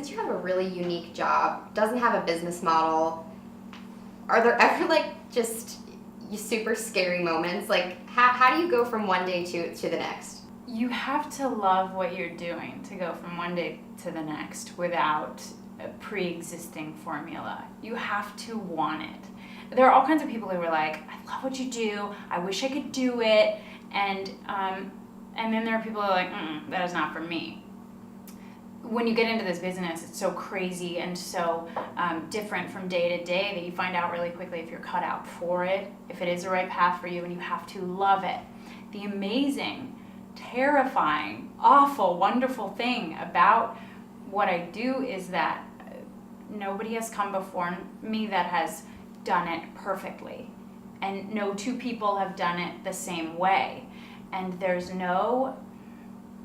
since you have a really unique job, doesn't have a business model, are there ever like just super scary moments? Like how do you go from one day to the next? You have to love what you're doing to go from one day to the next without a pre-existing formula. You have to want it. There are all kinds of people who are like, I love what you do, I wish I could do it, and then there are people who are like, that is not for me. When you get into this business, it's so crazy and so different from day to day that you find out really quickly if you're cut out for it, if it is the right path for you, and you have to love it. The amazing, terrifying, awful, wonderful thing about what I do is that nobody has come before me that has done it perfectly, and no two people have done it the same way, and there's no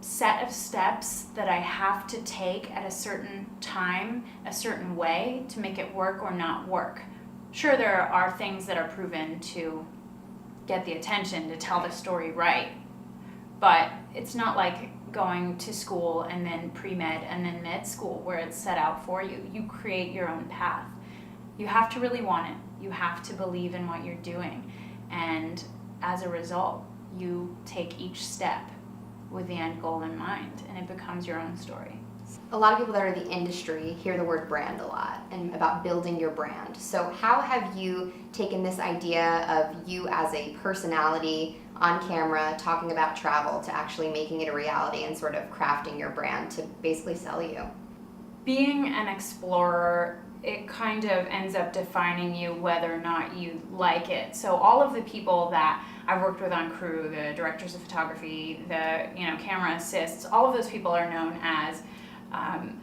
set of steps that I have to take at a certain time, a certain way to make it work or not work. Sure, there are things that are proven to get the attention to tell the story right, but it's not like going to school and then pre-med and then med school where it's set out for you. You create your own path. You have to really want it. You have to believe in what you're doing. And as a result, you take each step with the end goal in mind, and it becomes your own story. A lot of people that are in the industry hear the word brand a lot and about building your brand. So how have you taken this idea of you as a personality on camera talking about travel to actually making it a reality and sort of crafting your brand to basically sell you? Being an explorer, it kind of ends up defining you whether or not you like it. So all of the people that I've worked with on crew, the directors of photography, the camera assists, all of those people are known as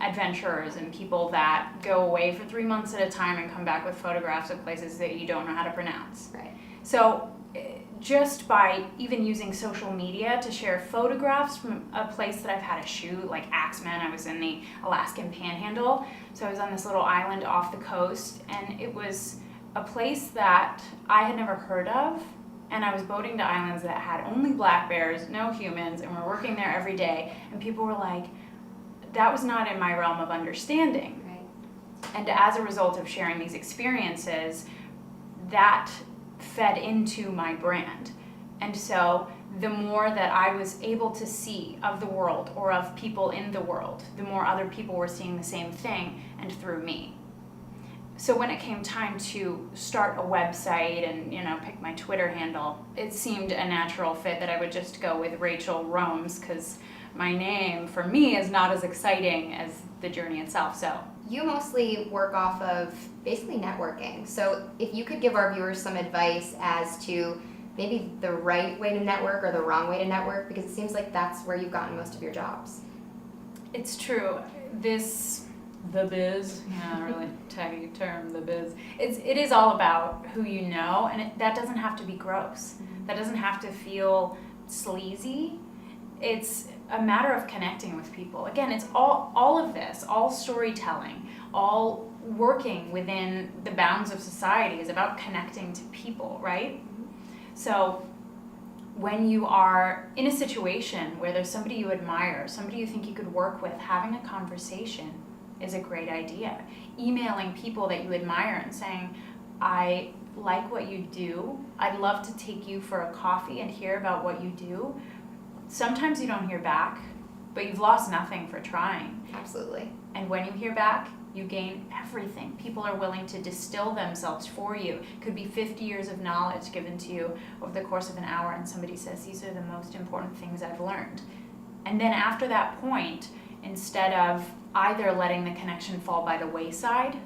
adventurers and people that go away for 3 months at a time and come back with photographs of places that you don't know how to pronounce. Right. So just by even using social media to share photographs from a place that I've had a shoot, like Axemen, I was in the Alaskan Panhandle, so I was on this little island off the coast, and it was a place that I had never heard of, and I was boating to islands that had only black bears, no humans, and we're working there every day, and people were like, that was not in my realm of understanding. Right. And as a result of sharing these experiences, that fed into my brand. And so the more that I was able to see of the world or of people in the world, the more other people were seeing the same thing and through me. So when it came time to start a website and pick my Twitter handle, it seemed a natural fit that I would just go with Rachel Romes, because my name for me is not as exciting as the journey itself. So you mostly work off of basically networking. So if you could give our viewers some advice as to maybe the right way to network or the wrong way to network, because it seems like that's where you've gotten most of your jobs. It's true. The biz, really tacky term, the biz. It is all about who you know, and that doesn't have to be gross. That doesn't have to feel sleazy. It's a matter of connecting with people. Again, it's all of this, all storytelling, all working within the bounds of society is about connecting to people, right? So when you are in a situation where there's somebody you admire, somebody you think you could work with, having a conversation is a great idea. Emailing people that you admire and saying, I like what you do, I'd love to take you for a coffee and hear about what you do. Sometimes you don't hear back, but you've lost nothing for trying. Absolutely. And when you hear back, you gain everything. People are willing to distill themselves for you. It could be 50 years of knowledge given to you over the course of an hour, and somebody says, these are the most important things I've learned. And then after that point, instead of either letting the connection fall by the wayside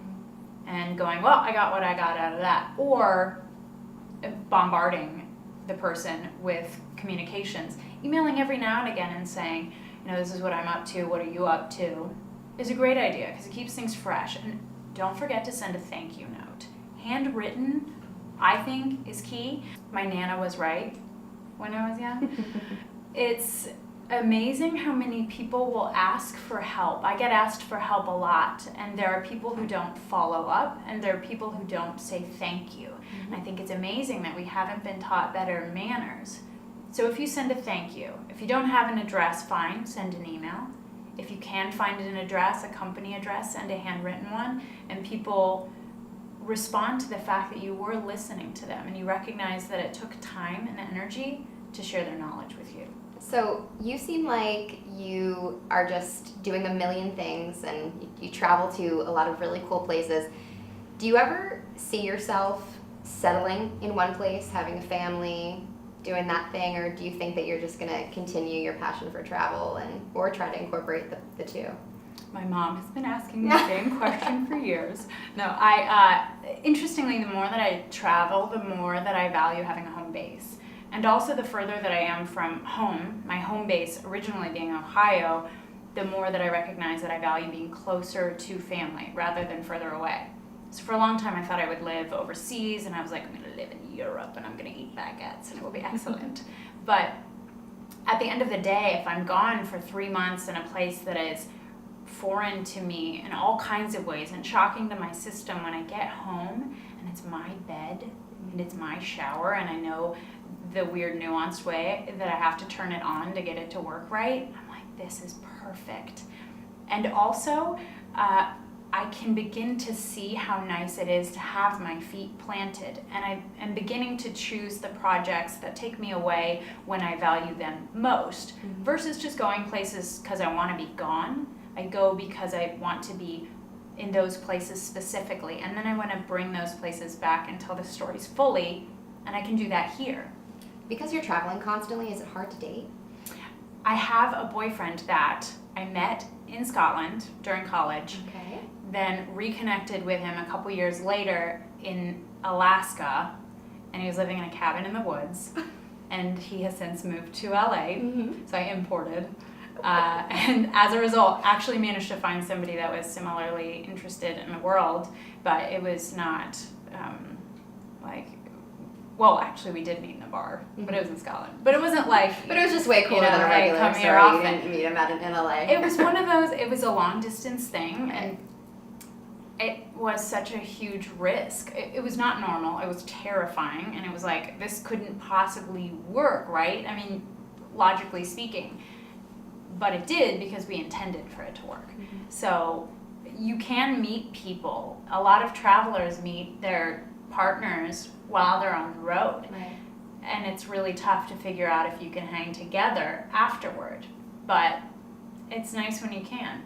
and going, well, I got what I got out of that, or bombarding the person with communications, emailing every now and again and saying, this is what I'm up to, what are you up to, is a great idea because it keeps things fresh. And don't forget to send a thank you note. Handwritten, I think, is key. My Nana was right when I was young. It's amazing how many people will ask for help. I get asked for help a lot, and there are people who don't follow up, and there are people who don't say thank you. And I think it's amazing that we haven't been taught better manners. So if you send a thank you, if you don't have an address, fine, send an email. If you can find an address, a company address, send a handwritten one, and people respond to the fact that you were listening to them and you recognize that it took time and energy to share their knowledge with you. So you seem like you are just doing a million things and you travel to a lot of really cool places. Do you ever see yourself settling in one place, having a family, doing that thing, or do you think that you're just going to continue your passion for travel or try to incorporate the two? My mom has been asking me the same question for years. No, interestingly, the more that I travel, the more that I value having a home base. And also the further that I am from home, my home base originally being Ohio, the more that I recognize that I value being closer to family rather than further away. So for a long time I thought I would live overseas, and I was like, I'm going to live in Europe and I'm going to eat baguettes and it will be excellent. But at the end of the day, if I'm gone for 3 months in a place that is foreign to me in all kinds of ways and shocking to my system, when I get home and it's my bed and it's my shower and I know the weird nuanced way that I have to turn it on to get it to work right, I'm like, this is perfect. And also, I can begin to see how nice it is to have my feet planted, and I am beginning to choose the projects that take me away when I value them most, versus just going places because I want to be gone. I go because I want to be in those places specifically, and then I want to bring those places back and tell the stories fully, and I can do that here. Because you're traveling constantly, is it hard to date? I have a boyfriend that I met in Scotland during college, Okay. then reconnected with him a couple years later in Alaska, and he was living in a cabin in the woods, and he has since moved to LA, so I imported. And as a result, actually managed to find somebody that was similarly interested in the world, but it was not well, actually we did meet in a bar, but it was in Scotland. But it wasn't like... But it was just way cooler than a like, regular come story. here You often. didn't meet him in LA. It was one of those, it was a long distance thing, Right. and it was such a huge risk. It was not normal, it was terrifying, and it was like, this couldn't possibly work, right? I mean, logically speaking. But it did because we intended for it to work. So you can meet people. A lot of travelers meet their partners while they're on the road. Right. And it's really tough to figure out if you can hang together afterward. But it's nice when you can.